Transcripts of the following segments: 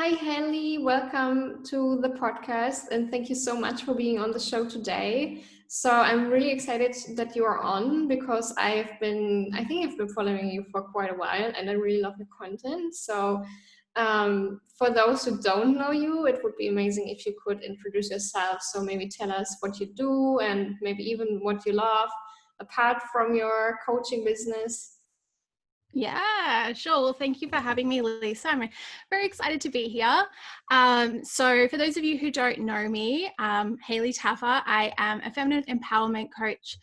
Hi, Hayley. Welcome to the podcast, and thank you so much for being on the show today. So I'm really excited that you are on because I think I've been following you for quite a while, and I really love your content. So for those who don't know you, it would be amazing if you could introduce yourself. So maybe tell us what you do and maybe even what you love apart from your coaching business. Yeah, sure. Well, thank you for having me, Lisa. I'm very excited to be here. So for those of you who don't know me, Hayley Taffer, I am a feminine empowerment coach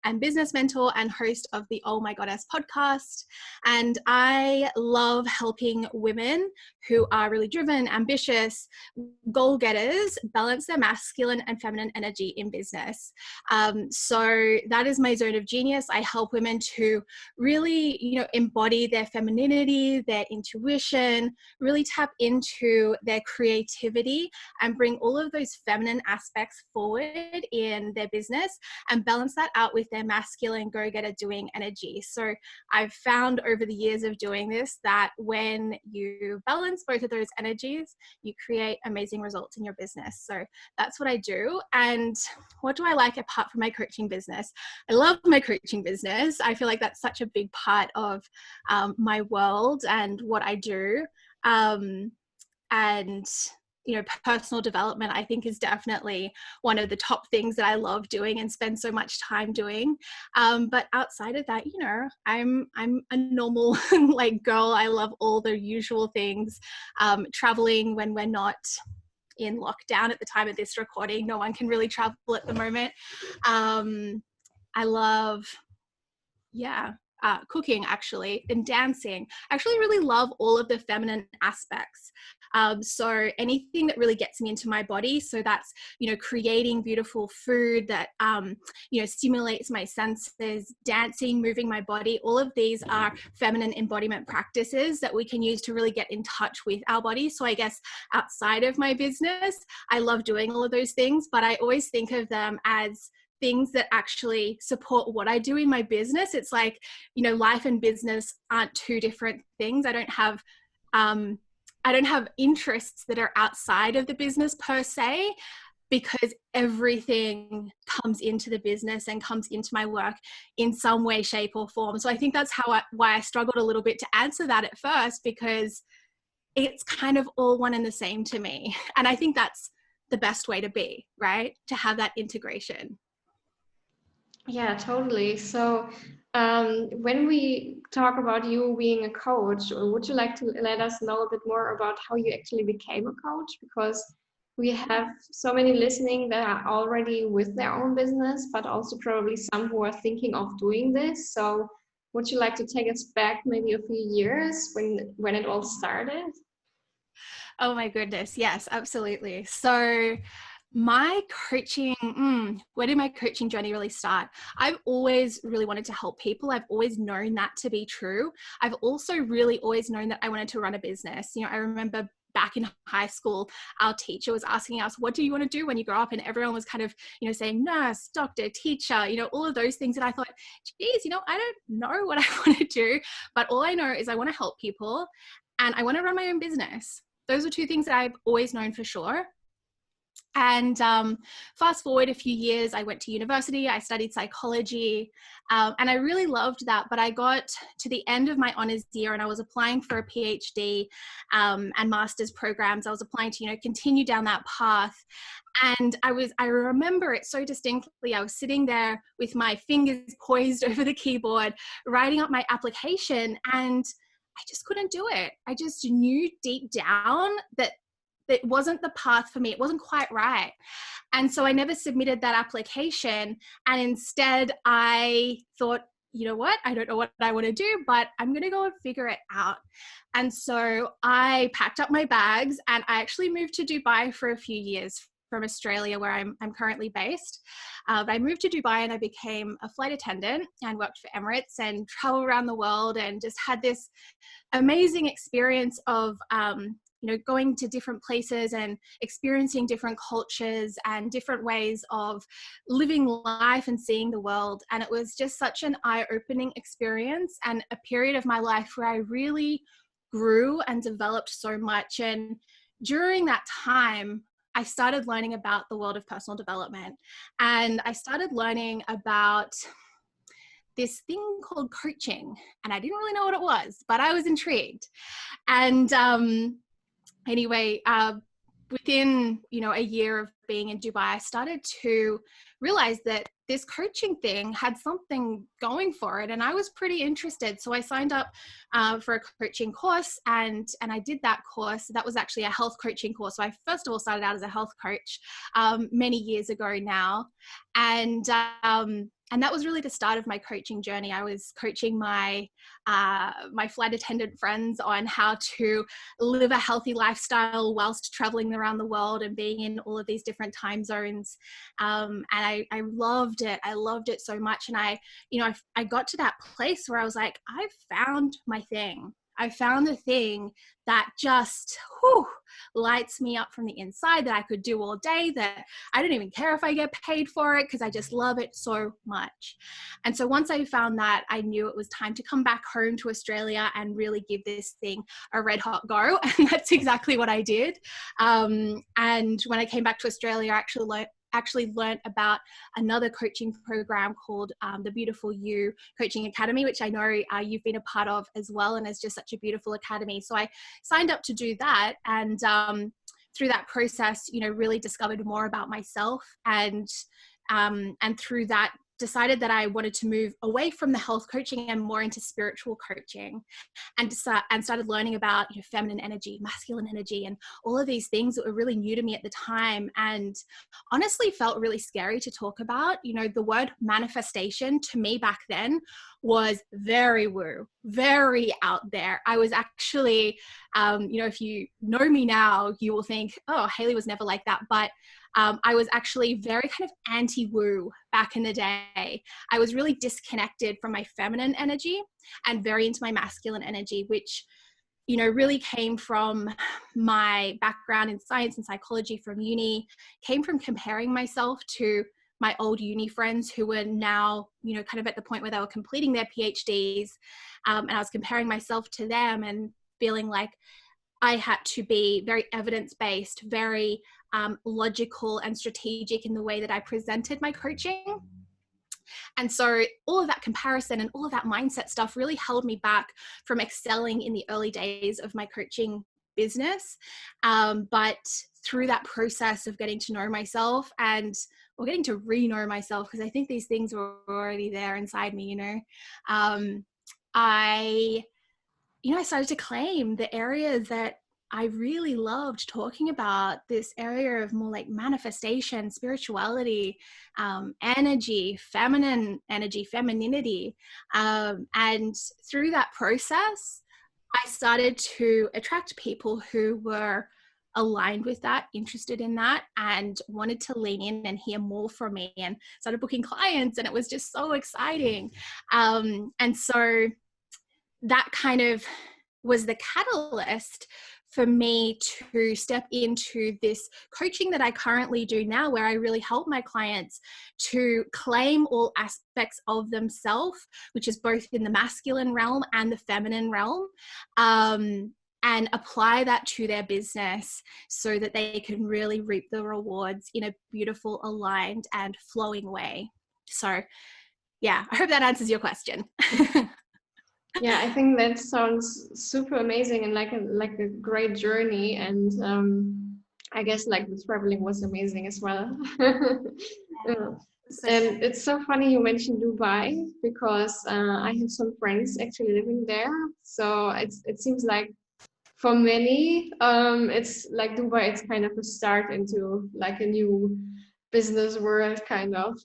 and business mentor and host of the Oh My Goddess podcast. And I love helping women who are really driven, ambitious, goal getters balance their masculine and feminine energy in business. So that is my zone of genius. I help women to really, embody their femininity, their intuition, really tap into their creativity and bring all of those feminine aspects forward in their business and balance that out with their masculine go-getter doing energy. So I've found over the years of doing this that when you balance both of those energies, you create amazing results in your business. So that's what I do. And what do I like apart from my coaching business? I love my coaching business. I feel like that's such a big part of my world and what I do. And personal development, I think, is definitely one of the top things that I love doing and spend so much time doing. But outside of that, I'm a normal like girl. I love all the usual things. Traveling when we're not in lockdown at the time of this recording. No one can really travel at the moment. I love, cooking actually, and dancing. I actually really love all of the feminine aspects. So anything that really gets me into my body. So that's, creating beautiful food that, stimulates my senses, dancing, moving my body. All of these are feminine embodiment practices that we can use to really get in touch with our body. So I guess outside of my business, I love doing all of those things, but I always think of them as things that actually support what I do in my business. It's like, life and business aren't two different things. I don't have interests that are outside of the business per se, because everything comes into the business and comes into my work in some way, shape, or form. So I think that's why I struggled a little bit to answer that at first, because it's kind of all one and the same to me. And I think that's the best way to be, right? To have that integration. Yeah, totally. So, when we talk about you being a coach, would you like to let us know a bit more about how you actually became a coach? Because we have so many listening that are already with their own business, but also probably some who are thinking of doing this. So, would you like to take us back maybe a few years when it all started? Oh my goodness. Yes, absolutely. So my coaching, where did my coaching journey really start? I've always really wanted to help people. I've always known that to be true. I've also really always known that I wanted to run a business. I remember back in high school, our teacher was asking us, what do you want to do when you grow up? And everyone was kind of, saying nurse, doctor, teacher, all of those things. And I thought, geez, I don't know what I want to do, but all I know is I want to help people and I want to run my own business. Those are two things that I've always known for sure. And fast forward a few years, I went to university, I studied psychology, and I really loved that. But I got to the end of my honors year and I was applying for a PhD and master's programs. I was applying to, continue down that path. And I remember it so distinctly. I was sitting there with my fingers poised over the keyboard, writing up my application, and I just couldn't do it. I just knew deep down that it wasn't the path for me. It wasn't quite right. And so I never submitted that application. And instead I thought, you know what? I don't know what I want to do, but I'm going to go and figure it out. And so I packed up my bags and I actually moved to Dubai for a few years from Australia, where I'm currently based. I moved to Dubai and I became a flight attendant and worked for Emirates and traveled around the world and just had this amazing experience of going to different places and experiencing different cultures and different ways of living life and seeing the world. And it was just such an eye-opening experience and a period of my life where I really grew and developed so much. And during that time, I started learning about the world of personal development, and I started learning about this thing called coaching, and I didn't really know what it was, but I was intrigued. And anyway, within a year of being in Dubai, I started to realize that this coaching thing had something going for it, and I was pretty interested. So I signed up for a coaching course, and I did that course. That was actually a health coaching course. So I first of all started out as a health coach many years ago now, and that was really the start of my coaching journey. I was coaching my flight attendant friends on how to live a healthy lifestyle whilst traveling around the world and being in all of these different time zones. And I loved it. I loved it so much. And I got to that place where I was like, I've found my thing. I found the thing that just lights me up from the inside, that I could do all day, that I don't even care if I get paid for it because I just love it so much. And so once I found that, I knew it was time to come back home to Australia and really give this thing a red hot go. And that's exactly what I did. And when I came back to Australia, I actually learned about another coaching program called the Beautiful You Coaching Academy, which I know you've been a part of as well, and it's just such a beautiful academy. So I signed up to do that, and through that process, really discovered more about myself, and through that decided that I wanted to move away from the health coaching and more into spiritual coaching, and started learning about feminine energy, masculine energy, and all of these things that were really new to me at the time, and honestly felt really scary to talk about. The word manifestation to me back then was very woo, very out there. I was actually, if you know me now, you will think, oh, Hayley was never like that. But I was actually very kind of anti-woo back in the day. I was really disconnected from my feminine energy and very into my masculine energy, which, really came from my background in science and psychology from uni, came from comparing myself to my old uni friends who were now, kind of at the point where they were completing their PhDs. And I was comparing myself to them and feeling like I had to be very evidence-based, very logical and strategic in the way that I presented my coaching. And so all of that comparison and all of that mindset stuff really held me back from excelling in the early days of my coaching business. But through that process of getting to know myself and getting to re-know myself, because I think these things were already there inside me, I started to claim the areas that I really loved talking about, this area of more like manifestation, spirituality, energy, feminine energy, femininity. And through that process, I started to attract people who were aligned with that, interested in that, and wanted to lean in and hear more from me, and started booking clients. And it was just so exciting. And so that kind of was the catalyst for me to step into this coaching that I currently do now, where I really help my clients to claim all aspects of themselves, which is both in the masculine realm and the feminine realm, and apply that to their business so that they can really reap the rewards in a beautiful, aligned, and flowing way. So yeah, I hope that answers your question. Yeah, I think that sounds super amazing and like a great journey. And I guess like the traveling was amazing as well. Yeah. And it's so funny you mentioned Dubai, because I have some friends actually living there. So it seems like for many, it's like Dubai, it's kind of a start into like a new business world, kind of.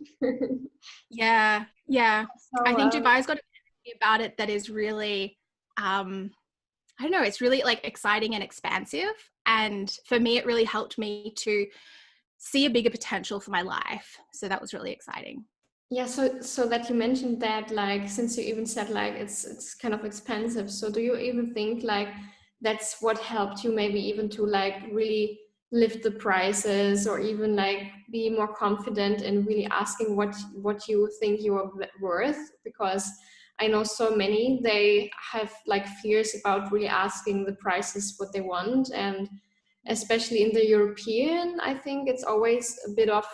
Yeah. So, I think Dubai's got about it that is really I don't know, it's really like exciting and expansive, and for me it really helped me to see a bigger potential for my life, so that was really exciting. yeah, so that you mentioned that, like, since you even said like it's kind of expensive, so do you even think like that's what helped you maybe even to like really lift the prices, or even like be more confident in really asking what you think you are worth? Because I know so many, they have like fears about really asking the prices what they want, and especially in the European, I think it's always a bit of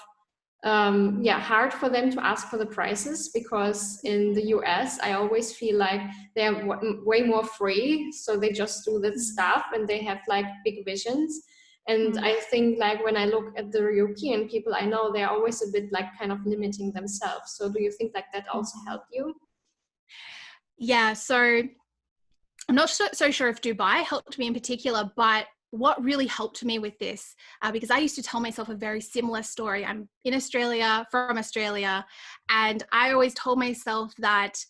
hard for them to ask for the prices, because in the US I always feel like they're way more free, so they just do that stuff and they have like big visions. And I think like when I look at the European people I know, they're always a bit like kind of limiting themselves. So do you think like that also helped you? Yeah, so I'm not so sure if Dubai helped me in particular, but what really helped me with this, because I used to tell myself a very similar story. I'm in Australia, from Australia, and I always told myself that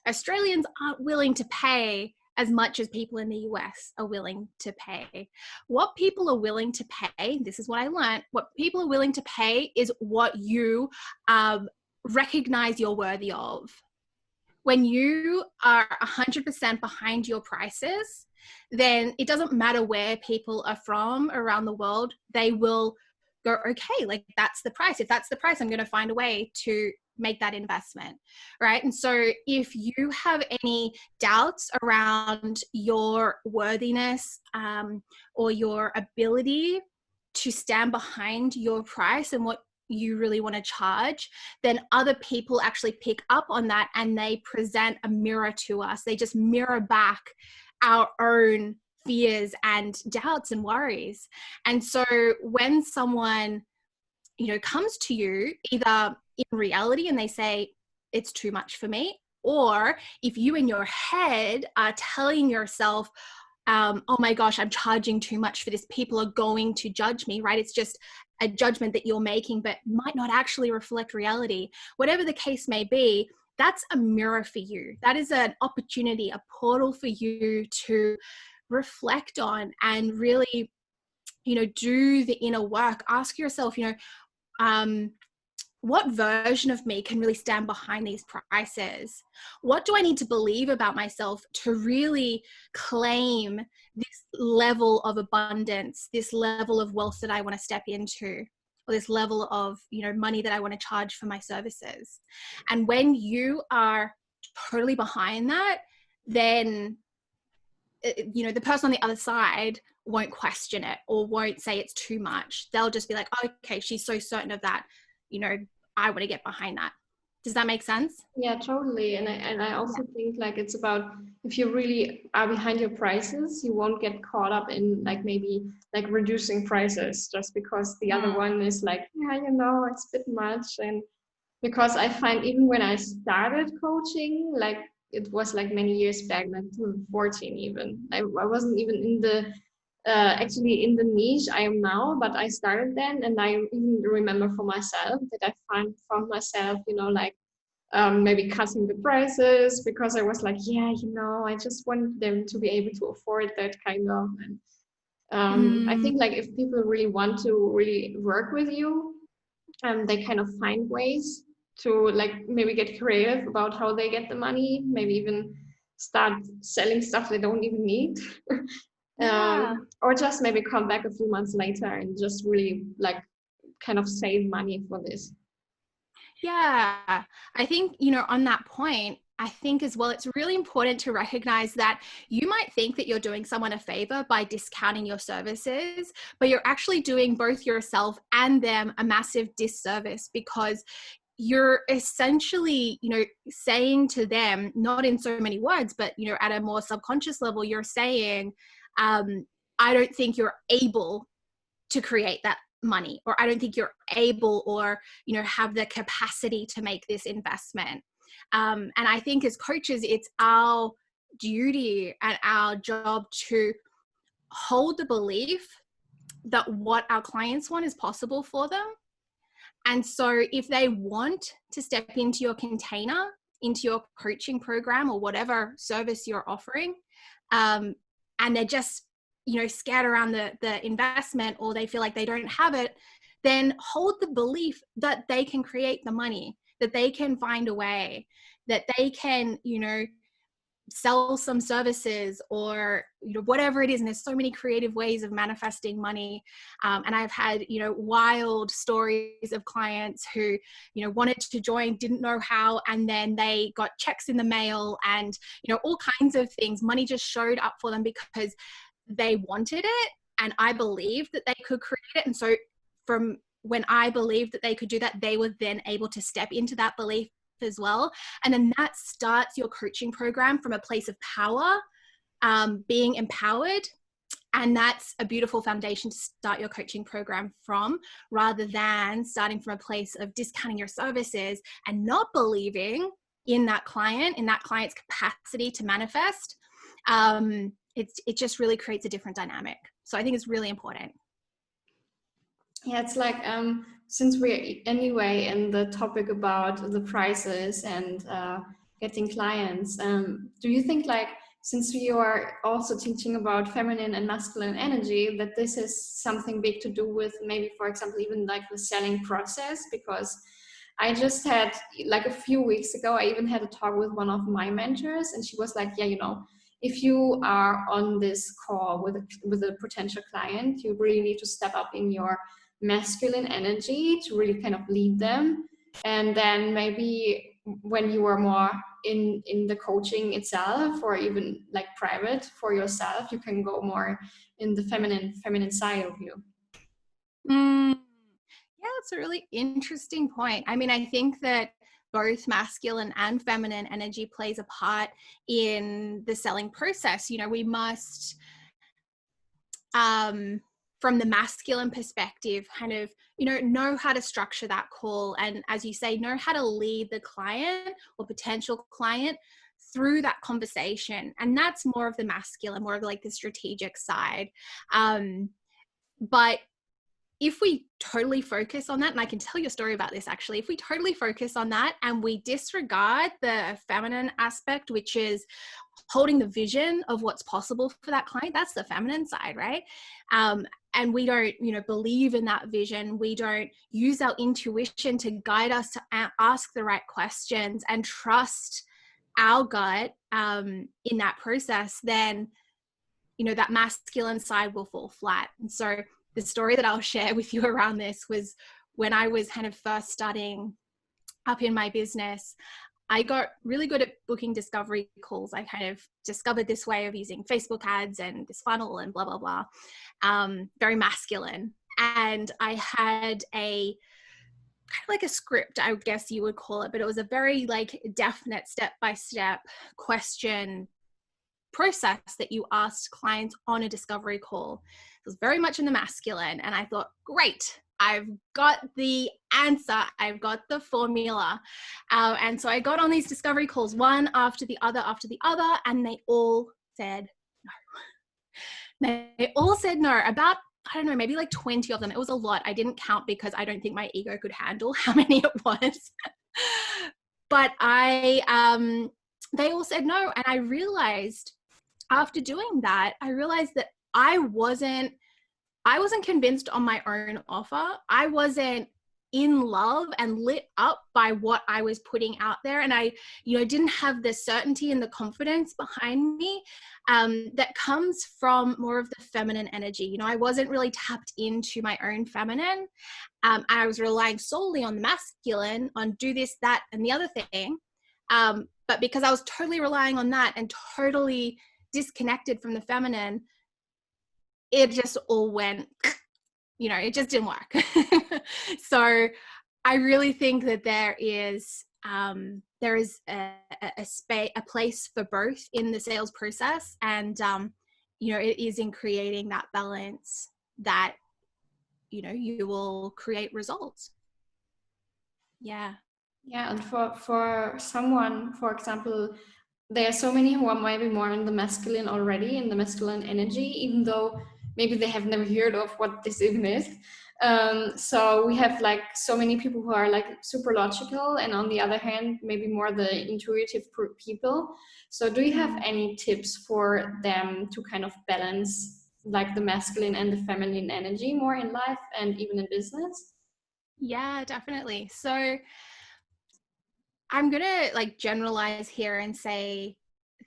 Australians aren't willing to pay as much as people in the US are willing to pay. What people are willing to pay, this is what I learned, what people are willing to pay is what you recognize you're worthy of. When you are 100% behind your prices, then it doesn't matter where people are from around the world, they will go, okay, like that's the price. If that's the price, I'm going to find a way to make that investment, right? And so if you have any doubts around your worthiness or your ability to stand behind your price and what you really want to charge, then other people actually pick up on that and they present a mirror to us. They just mirror back our own fears and doubts and worries. And so when someone, comes to you either in reality and they say, it's too much for me, or if you in your head are telling yourself, oh my gosh, I'm charging too much for this, people are going to judge me, right? It's just a judgment that you're making, but might not actually reflect reality. Whatever the case may be, that's a mirror for you. That is an opportunity, a portal for you to reflect on and really, do the inner work. Ask yourself, what version of me can really stand behind these prices? What do I need to believe about myself to really claim this level of abundance, this level of wealth that I want to step into, or this level of, money that I want to charge for my services? And when you are totally behind that, then, the person on the other side won't question it or won't say it's too much. They'll just be like, oh, okay, she's so certain of that. I want to get behind that. Does that make sense? Yeah, totally. And I also think like it's about, if you really are behind your prices, you won't get caught up in like maybe like reducing prices just because the other one is like, yeah, it's a bit much. And because I find even when I started coaching, like it was like many years back, like 2014 even, I wasn't even in the actually in the niche I am now, but I started then, and I even remember for myself that I found myself, like maybe cutting the prices because I was like, yeah, I just want them to be able to afford that kind of. And I think like if people really want to really work with you, they kind of find ways to like maybe get creative about how they get the money, maybe even start selling stuff they don't even need. Or just maybe come back a few months later and just really like kind of save money for this. Yeah, I think, on that point, I think as well, it's really important to recognize that you might think that you're doing someone a favor by discounting your services, but you're actually doing both yourself and them a massive disservice, because you're essentially, saying to them, not in so many words, but, at a more subconscious level, you're saying, I don't think you're able to create that money, or I don't think you're able or, have the capacity to make this investment. And I think as coaches, it's our duty and our job to hold the belief that what our clients want is possible for them. And so if they want to step into your container, into your coaching program or whatever service you're offering, and they're just, scared around the investment, or they feel like they don't have it, then hold the belief that they can create the money, that they can find a way, that they can, sell some services or, whatever it is. And there's so many creative ways of manifesting money. And I've had, wild stories of clients who, wanted to join, didn't know how, and then they got checks in the mail and, all kinds of things. Money just showed up for them because they wanted it and I believed that they could create it. And so from when I believed that they could do that, they were then able to step into that belief as well. And then that starts your coaching program from a place of power, being empowered. And that's a beautiful foundation to start your coaching program from, rather than starting from a place of discounting your services and not believing in that client, in that client's capacity to manifest. It just really creates a different dynamic. So I think it's really important. Yeah, it's like since we're anyway in the topic about the prices and getting clients, do you think, like, since you are also teaching about feminine and masculine energy, that this is something big to do with maybe, for example, even like the selling process? Because I just had, like, a few weeks ago, I even had a talk with one of my mentors, and she was like, yeah, you know, if you are on this call with a potential client, you really need to step up in your masculine energy to really kind of lead them. And then maybe when you are more in the coaching itself, or even like private for yourself, you can go more in the feminine side of you. Yeah, that's a really interesting point. I mean, I think that both masculine and feminine energy plays a part in the selling process. You know, we must, from the masculine perspective, kind of, you know how to structure that call. And as you say, know how to lead the client or potential client through that conversation. And that's more of the masculine, more of like the strategic side. But if we totally focus on that, and I can tell you a story about this actually, if we totally focus on that and we disregard the feminine aspect, which is holding the vision of what's possible for that client, that's the feminine side, right? And we don't, you know, believe in that vision. We don't use our intuition to guide us to ask the right questions and trust our gut in that process, then, you know, that masculine side will fall flat. And so the story that I'll share with you around this was when I was kind of first starting up in my business, I got really good at booking discovery calls. I kind of discovered this way of using Facebook ads and this funnel and blah, blah, blah. Very masculine. And I had a kind of like a script, I guess you would call it, but it was a very like definite step-by-step question process that you asked clients on a discovery call. It was very much in the masculine. And I thought, great, I've got the answer. I've got the formula. And so I got on these discovery calls, one after the other, and they all said no. They all said no. About, I don't know, maybe like 20 of them. It was a lot. I didn't count because I don't think my ego could handle how many it was. But they all said no. And I realized after doing that, that I wasn't convinced on my own offer. I wasn't in love and lit up by what I was putting out there. And I, you know, didn't have the certainty and the confidence behind me that comes from more of the feminine energy. You know, I wasn't really tapped into my own feminine. I was relying solely on the masculine, on do this, that, and the other thing. But because I was totally relying on that and totally disconnected from the feminine, it just all went, you know, it just didn't work. So I really think that there is a place for both in the sales process. And, you know, it is in creating that balance that, you know, you will create results. Yeah. Yeah, and for someone, for example, there are so many who are maybe more in the masculine already, in the masculine energy, even though maybe they have never heard of what this even is. So we have like so many people who are like super logical, and on the other hand, maybe more the intuitive people. So do you have any tips for them to kind of balance like the masculine and the feminine energy more in life and even in business? Yeah, definitely. So I'm going to like generalize here and say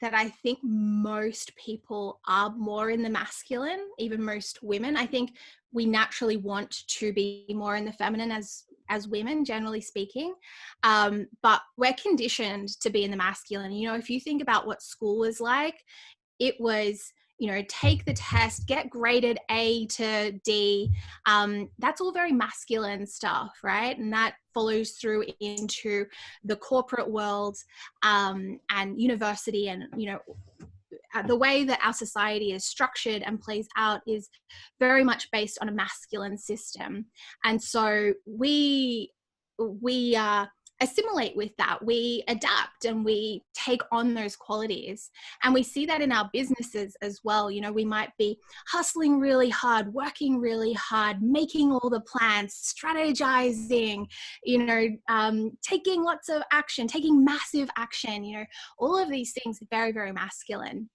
that I think most people are more in the masculine, even most women. I think we naturally want to be more in the feminine as women, generally speaking. But we're conditioned to be in the masculine. You know, if you think about what school was like, it was, take the test, get graded A to D. That's all very masculine stuff, right? And that follows through into the corporate world, and university, and the way that our society is structured and plays out is very much based on a masculine system. And so we assimilate with that. We adapt and we take on those qualities. And we see that in our businesses as well. We might be hustling really hard, working really hard, making all the plans, strategizing, taking lots of action, taking massive action, all of these things are very, very masculine.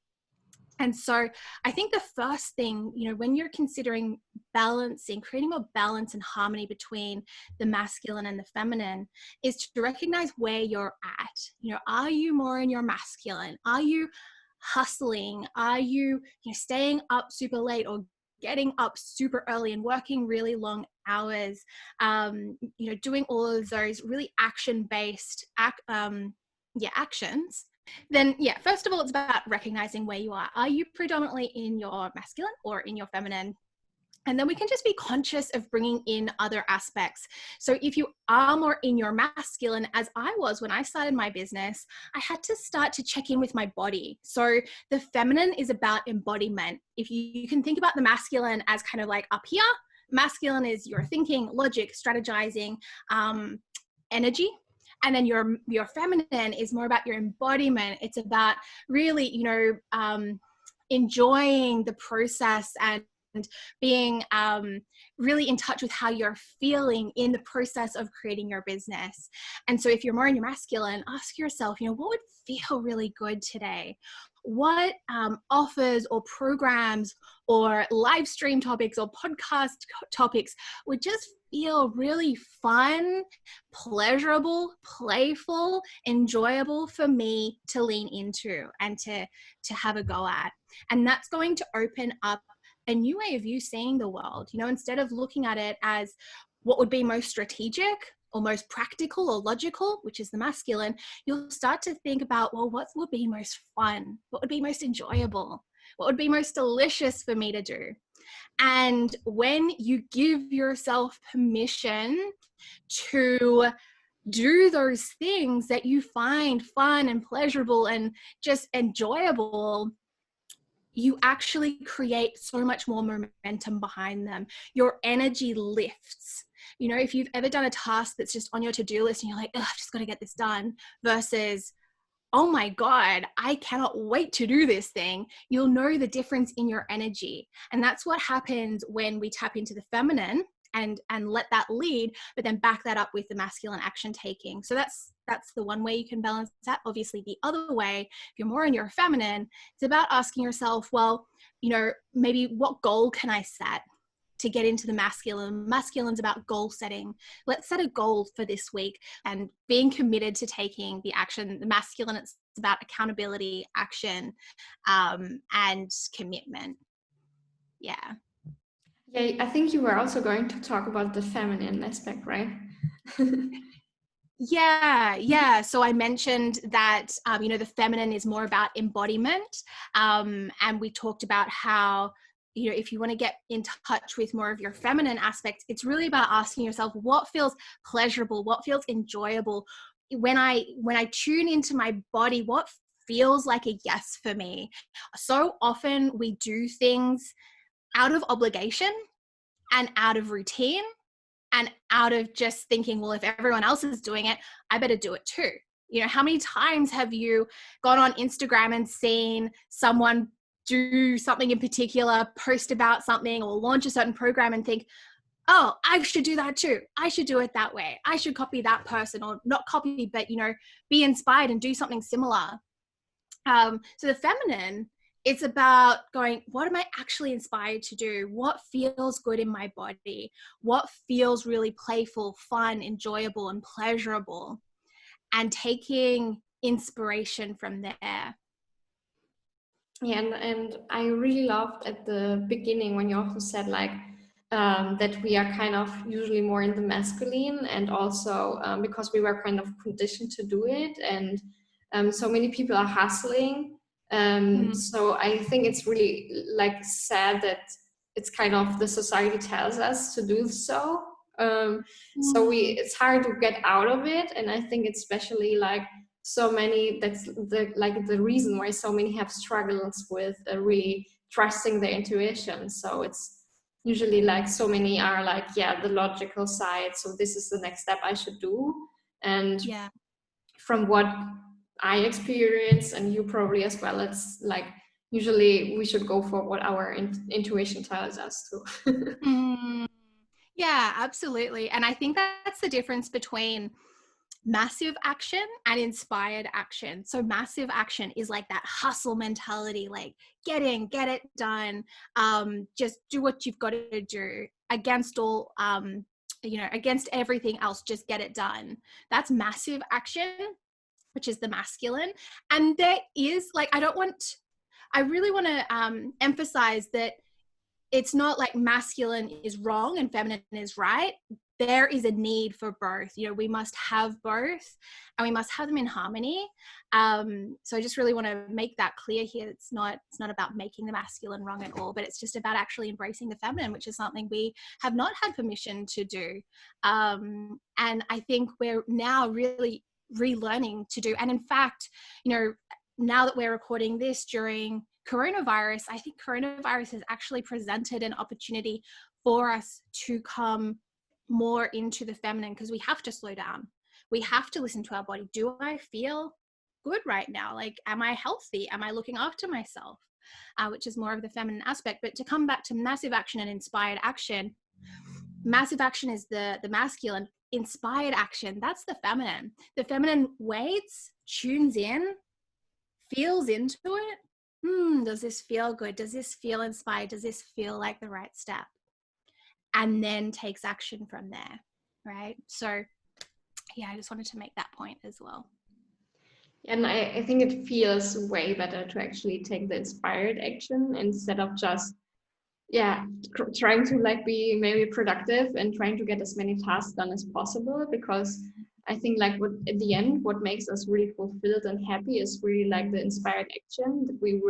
And so I think the first thing, when you're considering creating more balance and harmony between the masculine and the feminine, is to recognize where you're at. Are you more in your masculine? Are you hustling? Are you, staying up super late or getting up super early and working really long hours? Doing all of those really action-based actions. Then, first of all, it's about recognizing where you are. Are you predominantly in your masculine or in your feminine? And then we can just be conscious of bringing in other aspects. So if you are more in your masculine, as I was when I started my business, I had to start to check in with my body. So the feminine is about embodiment. If you can think about the masculine as kind of like up here, masculine is your thinking, logic, strategizing, energy. And then your feminine is more about your embodiment. It's about really, enjoying the process and being really in touch with how you're feeling in the process of creating your business. And so if you're more in your masculine, ask yourself, what would feel really good today? What offers or programs or live stream topics or podcast topics would just feel really fun, pleasurable, playful, enjoyable for me to lean into and to have a go at? And that's going to open up a new way of you seeing the world. Instead of looking at it as what would be most strategic or most practical or logical, which is the masculine, you'll start to think about, well, what would be most fun? What would be most enjoyable? What would be most delicious for me to do? And when you give yourself permission to do those things that you find fun and pleasurable and just enjoyable, you actually create so much more momentum behind them. Your energy lifts. If you've ever done a task that's just on your to-do list and you're like, I've just got to get this done, versus, oh my God, I cannot wait to do this thing, you'll know the difference in your energy. And that's what happens when we tap into the feminine and let that lead, but then back that up with the masculine action taking. So that's the one way you can balance that. Obviously, the other way, if you're more in your feminine, it's about asking yourself, well, maybe what goal can I set to get into the masculine? Masculine's about goal setting. Let's set a goal for this week and being committed to taking the action. The masculine, it's about accountability, action, and commitment. Yeah. Yeah, I think you were also going to talk about the feminine aspect, right? Yeah. So I mentioned that, the feminine is more about embodiment. And we talked about how, if you want to get in touch with more of your feminine aspects, it's really about asking yourself what feels pleasurable, what feels enjoyable. When I tune into my body, what feels like a yes for me? So often we do things out of obligation and out of routine and out of just thinking, well, if everyone else is doing it, I better do it too. How many times have you gone on Instagram and seen someone do something in particular, post about something or launch a certain program and think, oh, I should do that too. I should do it that way. I should copy that person, or not copy, but, be inspired and do something similar. So the feminine, it's about going, what am I actually inspired to do? What feels good in my body? What feels really playful, fun, enjoyable, and pleasurable? And taking inspiration from there. Yeah, and I really loved at the beginning when you also said that we are kind of usually more in the masculine, and also because we were kind of conditioned to do it, and so many people are hustling So I think it's really like sad that it's kind of the society tells us to do so. So it's hard to get out of it, and I think especially like so many, that's the reason why so many have struggles with really trusting their intuition. So it's usually like so many are like, yeah, the logical side, so this is the next step I should do. And Yeah. from what I experience, and you probably as well, it's like usually we should go for what our intuition tells us to. Yeah, absolutely. And I think that's the difference between massive action and inspired action. So massive action is like that hustle mentality, like get in, get it done, just do what you've got to do against all, against everything else, just get it done. That's massive action, which is the masculine. And there is like, I really want to emphasize that it's not like masculine is wrong and feminine is right. There is a need for both. We must have both, and we must have them in harmony. So I just really want to make that clear here. It's not about making the masculine wrong at all, but it's just about actually embracing the feminine, which is something we have not had permission to do. And I think we're now really relearning to do. And in fact, now that we're recording this during coronavirus, I think coronavirus has actually presented an opportunity for us to come more into the feminine, because we have to slow down. We have to listen to our body. Do I feel good right now? Like, am I healthy? Am I looking after myself? Which is more of the feminine aspect. But to come back to massive action and inspired action, massive action is the masculine. Inspired action, that's the feminine. The feminine waits, tunes in, feels into it. Does this feel good? Does this feel inspired? Does this feel like the right step? And then takes action from there, right? So yeah, I just wanted to make that point as well. And I think it feels way better to actually take the inspired action instead of just trying to like be maybe productive and trying to get as many tasks done as possible, because I think like at the end, what makes us really fulfilled and happy is really like the inspired action that we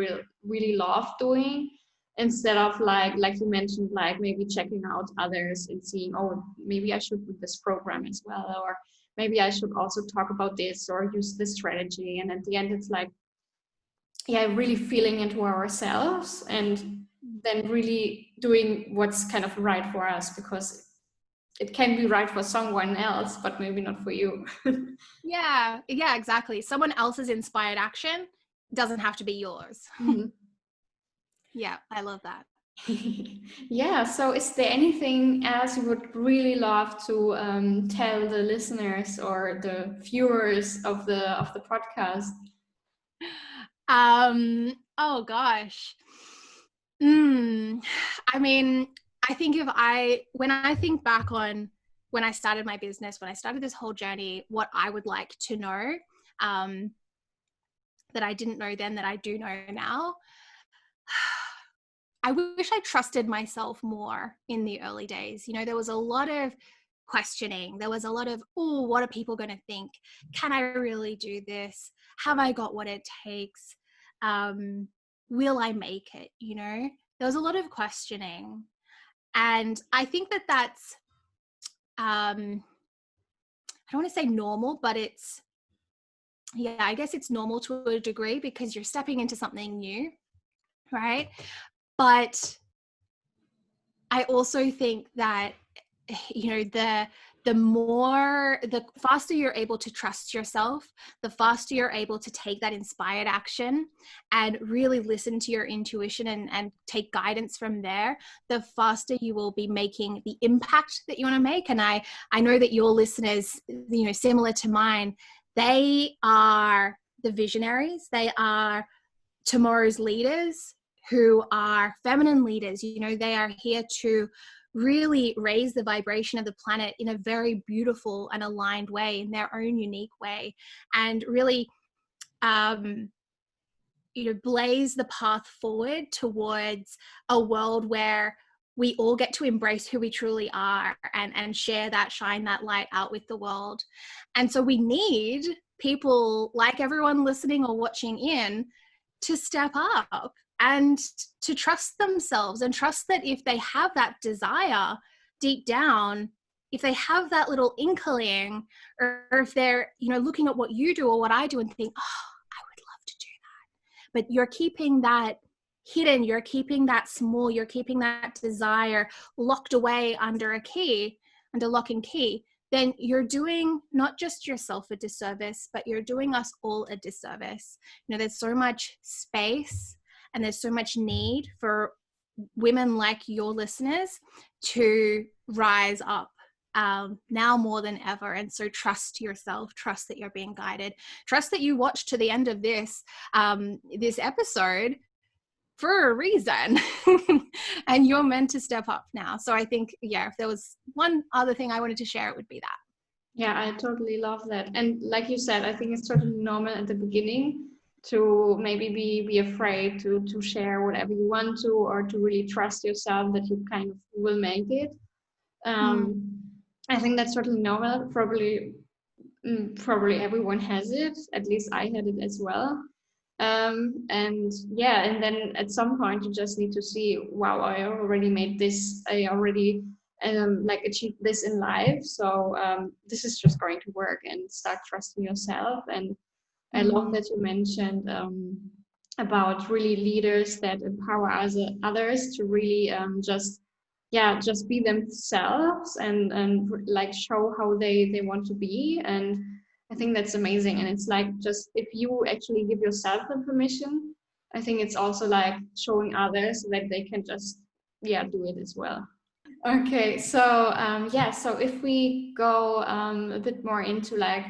really love doing, instead of like you mentioned, like maybe checking out others and seeing, oh, maybe I should do this program as well, or maybe I should also talk about this or use this strategy. And at the end, it's like, really feeling into ourselves and then really doing what's kind of right for us, because it can be right for someone else, but maybe not for you. Yeah, exactly. Someone else's inspired action doesn't have to be yours. Mm-hmm. Yeah, I love that. Yeah, so is there anything else you would really love to tell the listeners or the viewers of the podcast? Oh gosh. I mean, I think when I think back on when I started my business, when I started this whole journey, what I would like to know that I didn't know then that I do know now, I wish I trusted myself more in the early days. There was a lot of questioning. There was a lot of, oh, what are people going to think? Can I really do this? Have I got what it takes? Will I make it? There was a lot of questioning. And I think that's, I don't want to say normal, but I guess it's normal to a degree, because you're stepping into something new, right? But I also think that, the faster you're able to trust yourself, the faster you're able to take that inspired action and really listen to your intuition and take guidance from there, the faster you will be making the impact that you want to make. And I know that your listeners, similar to mine, they are the visionaries. They are tomorrow's leaders who are feminine leaders. They are here to really raise the vibration of the planet in a very beautiful and aligned way, in their own unique way, and really blaze the path forward towards a world where we all get to embrace who we truly are and share that, shine that light out with the world. And so we need people like everyone listening or watching in to step up and to trust themselves, and trust that if they have that desire deep down, if they have that little inkling, or if they're, looking at what you do or what I do and think, oh, I would love to do that. But you're keeping that hidden, you're keeping that small, you're keeping that desire locked away under lock and key, then you're doing not just yourself a disservice, but you're doing us all a disservice. There's so much space and there's so much need for women like your listeners to rise up now more than ever. And so trust yourself, trust that you're being guided, trust that you watched to the end of this episode for a reason. And you're meant to step up now. So I think, if there was one other thing I wanted to share, it would be that. Yeah, I totally love that. And like you said, I think it's totally normal at the beginning to maybe be afraid to share whatever you want to, or to really trust yourself that you kind of will make it. I think that's totally normal. Probably everyone has it. At least I had it as well. And then at some point you just need to see, wow, I already made this. I already achieved this in life. So this is just going to work, and start trusting yourself. And I love that you mentioned about really leaders that empower others to really just be themselves, and like show how they want to be. And I think that's amazing. And it's like, just if you actually give yourself the permission, I think it's also like showing others that they can just do it as well. Okay, so so if we go a bit more into like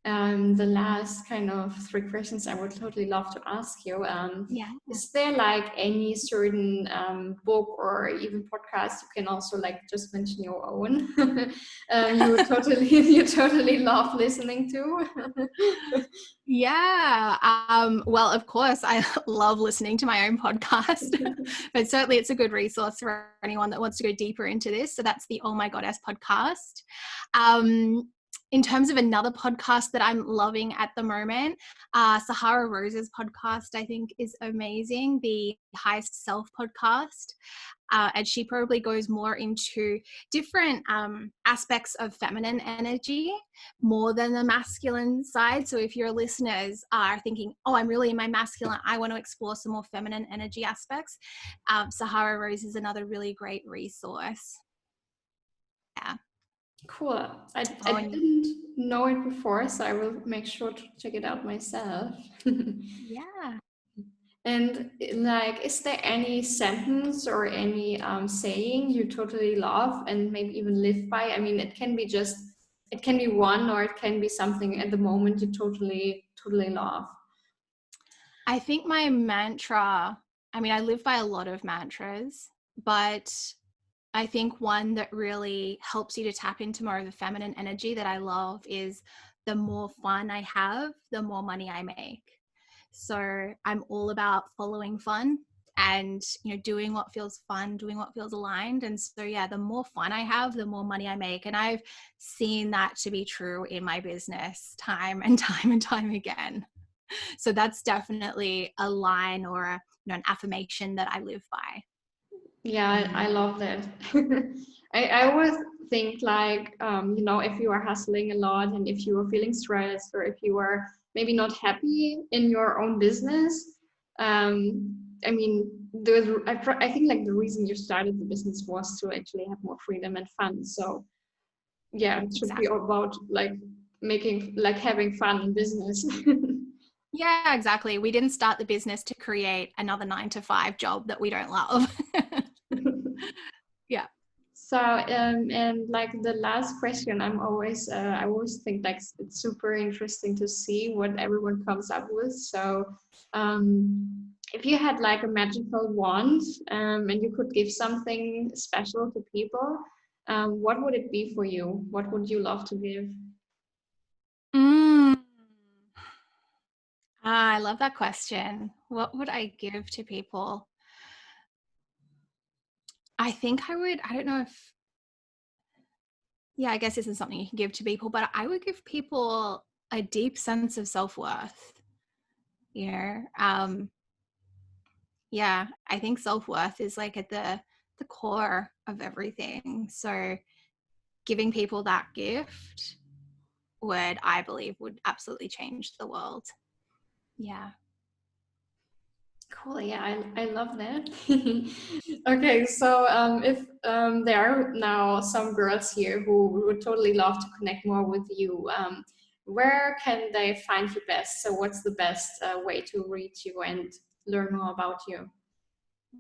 the last kind of 3 questions, I would totally love to ask you. Is there like any certain book or even podcast, you can also like just mention your own, you totally love listening to? Well, of course, I love listening to my own podcast, but certainly it's a good resource for anyone that wants to go deeper into this. So that's the Oh My Goddess podcast. In terms of another podcast that I'm loving at the moment, Sahara Rose's podcast, I think, is amazing. The Highest Self podcast. And she probably goes more into different aspects of feminine energy more than the masculine side. So if your listeners are thinking, oh, I'm really in my masculine, I want to explore some more feminine energy aspects, Sahara Rose is another really great resource. Yeah. Cool. I didn't know it before, so I will make sure to check it out myself. Yeah. And like, is there any sentence or any saying you totally love and maybe even live by? I mean, it can be one, or it can be something at the moment you totally love. I think my mantra, I live by a lot of mantras, but I think one that really helps you to tap into more of the feminine energy that I love is, the more fun I have, the more money I make. So I'm all about following fun and, doing what feels fun, doing what feels aligned. And so, the more fun I have, the more money I make. And I've seen that to be true in my business time and time again. So that's definitely a line or an affirmation that I live by. Yeah, I love that. I always think like, if you are hustling a lot, and if you are feeling stressed, or if you are maybe not happy in your own business, I think like the reason you started the business was to actually have more freedom and fun. So it should be all about like having fun in business. Yeah, exactly. We didn't start the business to create another 9-to-5 job that we don't love. Yeah. So, and like the last question, I always think like it's super interesting to see what everyone comes up with. So, if you had like a magical wand, and you could give something special to people, what would it be for you? What would you love to give? I love that question. What would I give to people? I think I don't know if, I guess this is something you can give to people, but I would give people a deep sense of self-worth. Yeah, I think self-worth is like at the core of everything. So giving people that gift I believe would absolutely change the world. Yeah. Cool. Yeah, I love that. Okay, so if there are now some girls here who would totally love to connect more with you, where can they find you best? So, what's the best way to reach you and learn more about you?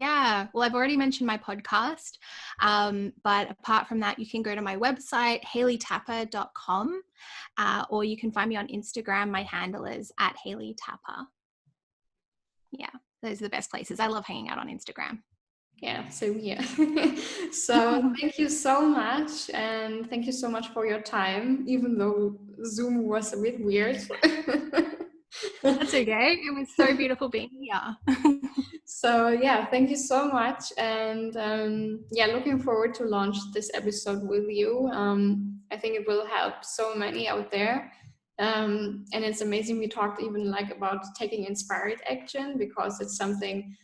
Yeah, well, I've already mentioned my podcast, but apart from that, you can go to my website, hayleytapper.com, or you can find me on Instagram. My handle is at hayleytapper. Yeah, those are the best places. I love hanging out on Instagram. Yeah, same here. So thank you so much, and thank you so much for your time, even though Zoom was a bit weird. That's okay. It was so beautiful being here. So yeah, thank you so much, and yeah, looking forward to launch this episode with you. I think it will help so many out there, and it's amazing we talked even like about taking inspired action, because it's something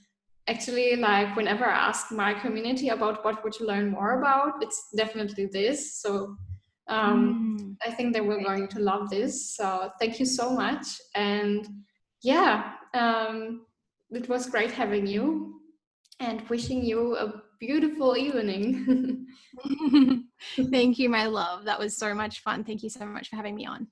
actually, like whenever I ask my community about what would you learn more about, it's definitely this. So I think they were Great. going to love this. So thank you so much, and yeah, it was great having you, and wishing you a beautiful evening. Thank you, my love. That was so much fun. Thank you so much for having me on.